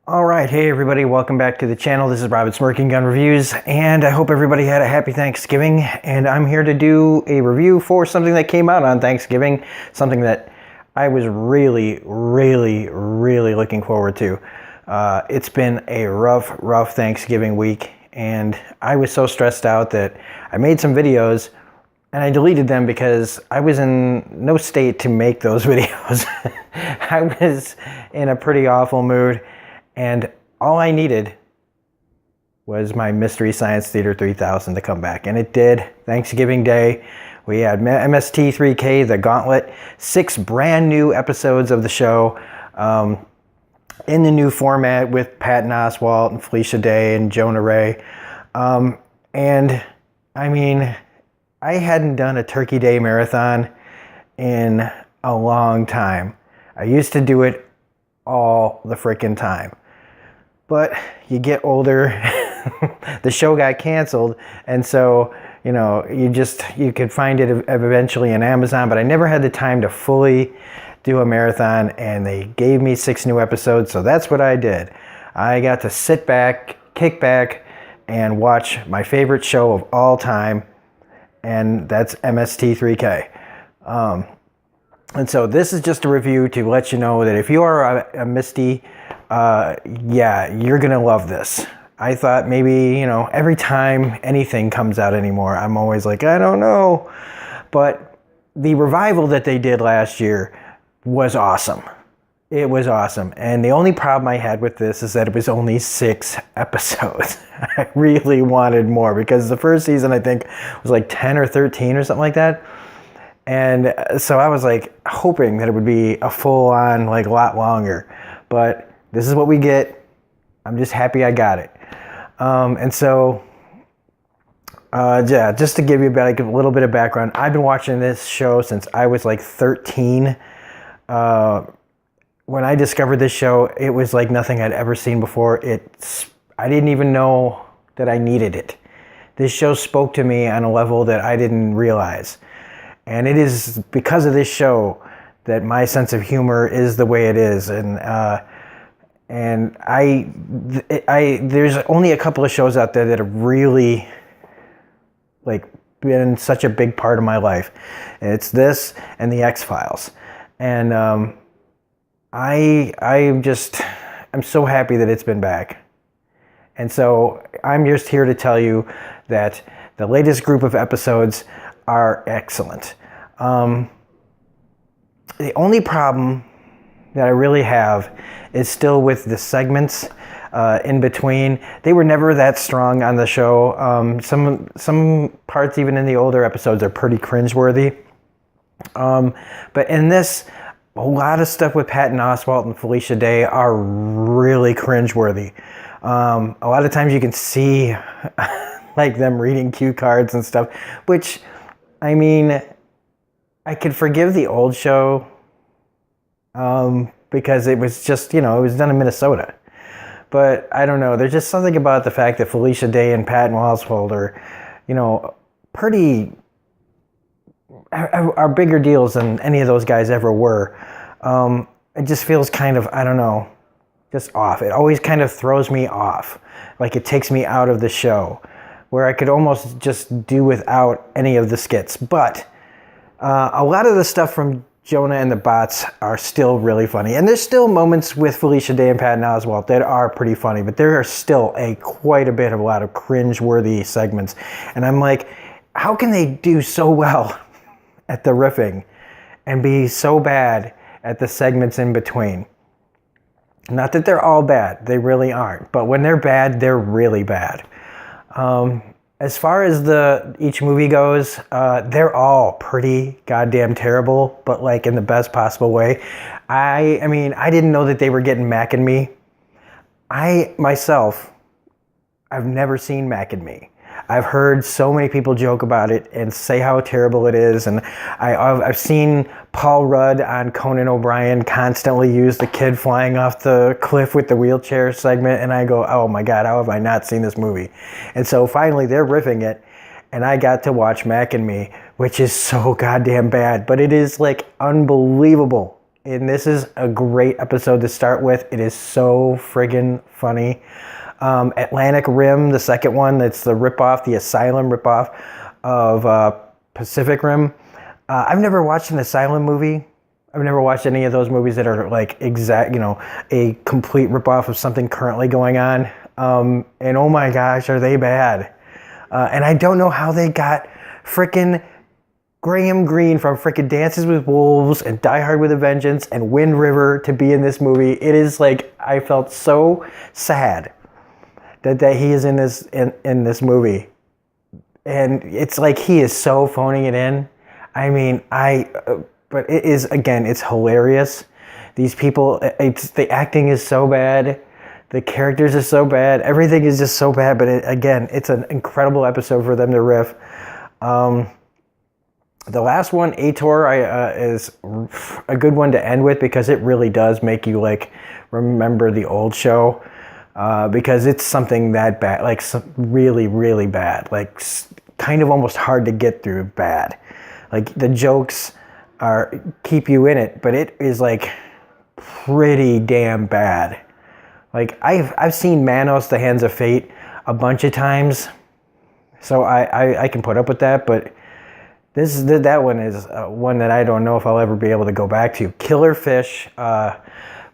All right, hey everybody, welcome back to the channel. This is Robert Smirking Gun Reviews, and I hope everybody had a happy Thanksgiving. And I'm here to do a review for something that came out on Thanksgiving, something that I was really looking forward to. It's been a rough Thanksgiving week, and I was so stressed out that I made some videos and I deleted them because I was in no state to make those videos. I was in a pretty awful mood. And all I needed was my Mystery Science Theater 3000 to come back. And it did. Thanksgiving Day, we had MST3K The Gauntlet, 6 brand new episodes of the show in the new format with Patton Oswalt and Felicia Day and Jonah Ray. And I mean, I hadn't done a Turkey Day marathon in a long time. I used to do it all the freaking time. But you get older, the show got canceled, and so, you know, you could find it eventually on Amazon, but I never had the time to fully do a marathon, and they gave me 6 new episodes, so that's what I did. I got to sit back, kick back, and watch my favorite show of all time, and that's MST3K. And so this is just a review to let you know that if you are a Misty, yeah, you're gonna love this. I thought maybe, you know, every time anything comes out anymore, I'm always like, I don't know. But the revival that they did last year was awesome. It was awesome. And the only problem I had with this is that it was only 6 episodes. I really wanted more because the first season, I think, was like 10 or 13 or something like that. And so I was like hoping that it would be a full-on, like, lot longer. But this is what we get. I'm just happy I got it. And so, yeah, just to give you like a little bit of background, I've been watching this show since I was like 13. When I discovered this show, it was like nothing I'd ever seen before. I didn't even know that I needed it. This show spoke to me on a level that I didn't realize. And it is because of this show that my sense of humor is the way it is. And there's only a couple of shows out there that have really like been such a big part of my life. And it's this and the X-Files. And I'm so happy that it's been back. And so I'm just here to tell you that the latest group of episodes are excellent. The only problem that I really have is still with the segments in between. They were never that strong on the show. Some parts, even in the older episodes, are pretty cringeworthy. But in this, a lot of stuff with Patton Oswalt and Felicia Day are really cringeworthy. A lot of times you can see like them reading cue cards and stuff, which, I mean, I could forgive the old show because it was just, you know, it was done in Minnesota. But I don't know, there's just something about the fact that Felicia Day and Patton Oswalt are, you know, are bigger deals than any of those guys ever were. It just feels kind of, I don't know, just off. It always kind of throws me off. Like it takes me out of the show, where I could almost just do without any of the skits. But a lot of the stuff from Jonah and the Bots are still really funny. And there's still moments with Felicia Day and Patton Oswalt that are pretty funny, but there are still quite a bit of a lot of cringe-worthy segments. And I'm like, how can they do so well at the riffing and be so bad at the segments in between? Not that they're all bad, they really aren't. But when they're bad, they're really bad. As far as each movie goes, they're all pretty goddamn terrible, but like in the best possible way. I mean, I didn't know that they were getting Mac and Me. I've never seen Mac and Me. I've heard so many people joke about it and say how terrible it is, and I've seen Paul Rudd on Conan O'Brien constantly use the kid flying off the cliff with the wheelchair segment, and I go, oh my God, how have I not seen this movie? And so finally they're riffing it, and I got to watch Mac and Me, which is so goddamn bad, but it is like unbelievable. And this is a great episode to start with. It is so friggin' funny. Atlantic Rim, the second one, that's the ripoff, the Asylum ripoff of Pacific Rim. I've never watched an Asylum movie. I've never watched any of those movies that are like exact, a complete ripoff of something currently going on. And oh my gosh, are they bad. And I don't know how they got frickin' Graham Greene from frickin' Dances with Wolves and Die Hard with a Vengeance and Wind River to be in this movie. It is like, I felt so sad that he is in this movie. And it's like he is so phoning it in. I mean, but it is, again, it's hilarious. These people, the acting is so bad. The characters are so bad. Everything is just so bad. But again, it's an incredible episode for them to riff. The last one, Ator, is a good one to end with because it really does make you like remember the old show. Because it's something that bad, like really, really bad, like kind of almost hard to get through bad. Like the jokes keep you in it, but it is like pretty damn bad. Like I've seen Manos, The Hands of Fate a bunch of times, so I can put up with that. But that one is one that I don't know if I'll ever be able to go back to. Killer Fish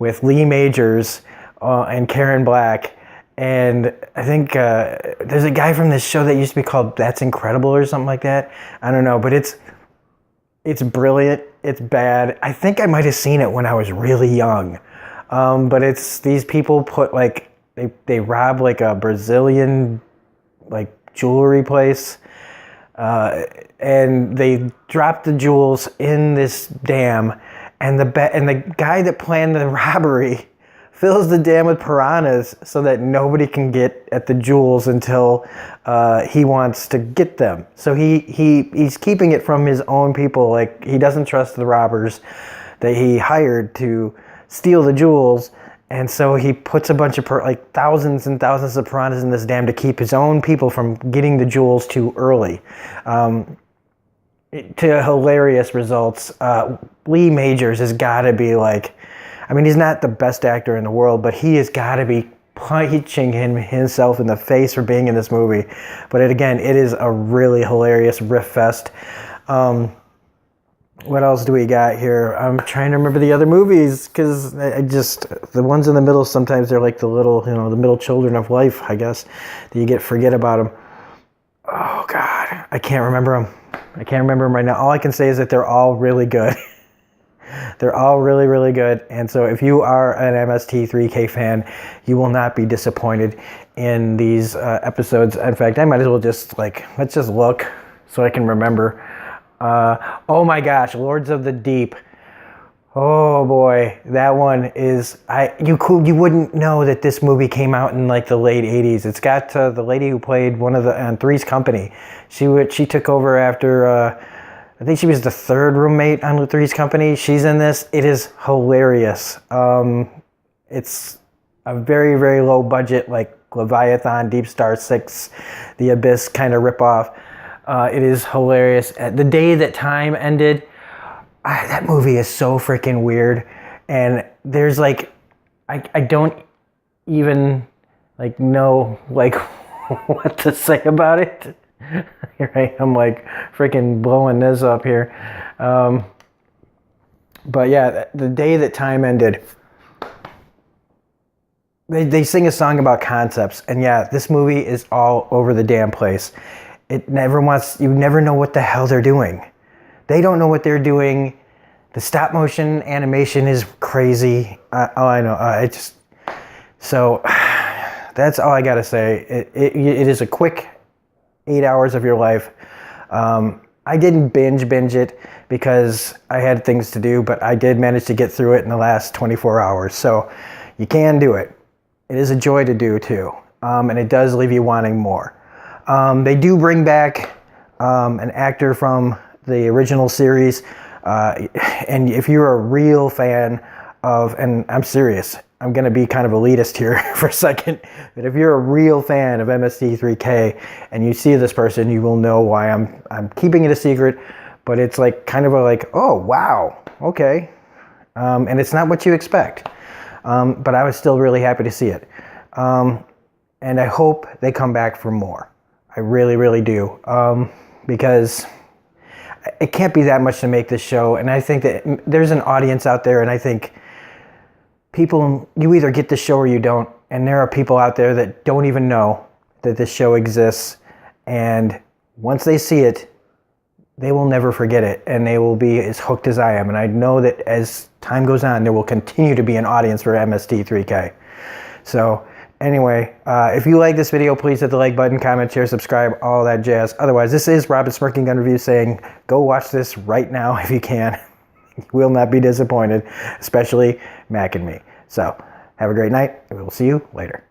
with Lee Majors and Karen Black, and I think there's a guy from this show that used to be called That's Incredible or something like that. I don't know, but it's brilliant. It's bad. I think I might have seen it when I was really young. But it's these people put like they rob like a Brazilian like jewelry place, and they drop the jewels in this dam, and the guy that planned the robbery fills the dam with piranhas so that nobody can get at the jewels until he wants to get them. So he's keeping it from his own people. Like he doesn't trust the robbers that he hired to steal the jewels, and so he puts a bunch of thousands and thousands of piranhas in this dam to keep his own people from getting the jewels too early. To hilarious results. Lee Majors has got to be like, I mean, he's not the best actor in the world, but he has got to be punching himself in the face for being in this movie. But it is a really hilarious riff fest. What else do we got here? I'm trying to remember the other movies because the ones in the middle, sometimes they're like the little, the middle children of life, I guess, that you forget about them. Oh, God. I can't remember them. I can't remember them right now. All I can say is that they're all really good. They're all really, really good. And so if you are an MST3K fan, you will not be disappointed in these episodes. In fact, I might as well just let's just look so I can remember. Oh my gosh, Lords of the Deep. Oh boy, that one is, you wouldn't know that this movie came out in like the late 80s. It's got the lady who played one of the on Three's Company. She took over after, I think she was the third roommate on Three's Company. She's in this. It is hilarious. It's a very, very low budget, like Leviathan, Deep Star 6, The Abyss kind of ripoff. It is hilarious. The Day That Time Ended. That movie is so freaking weird, and there's like, I don't even know what to say about it. Right, I'm like freaking blowing this up here, but yeah, The Day That Time Ended. They sing a song about concepts, and yeah, this movie is all over the damn place. You never know what the hell they're doing. They don't know what they're doing. The stop motion animation is crazy. All I know, so that's all I gotta say. It is a quick 8 hours of your life. I didn't binge it because I had things to do, but I did manage to get through it in the last 24 hours. So you can do it. It is a joy to do too, and it does leave you wanting more. They do bring back an actor from the original series, and if you're a real fan of, and I'm serious, I'm going to be kind of elitist here for a second, but if you're a real fan of MST3K and you see this person, you will know why I'm keeping it a secret, but it's like kind of oh wow, okay. And it's not what you expect. But I was still really happy to see it. And I hope they come back for more. I really, really do. Because it can't be that much to make this show. And I think that there's an audience out there, and I think people, you either get the show or you don't. And there are people out there that don't even know that this show exists. And once they see it, they will never forget it, and they will be as hooked as I am. And I know that as time goes on, there will continue to be an audience for MST3K. So anyway, if you like this video, please hit the like button, comment, share, subscribe, all that jazz. Otherwise, this is Robin Smirking Gun Reviews saying, go watch this right now if you can. You will not be disappointed, especially Mac and me. So have a great night, and we will see you later.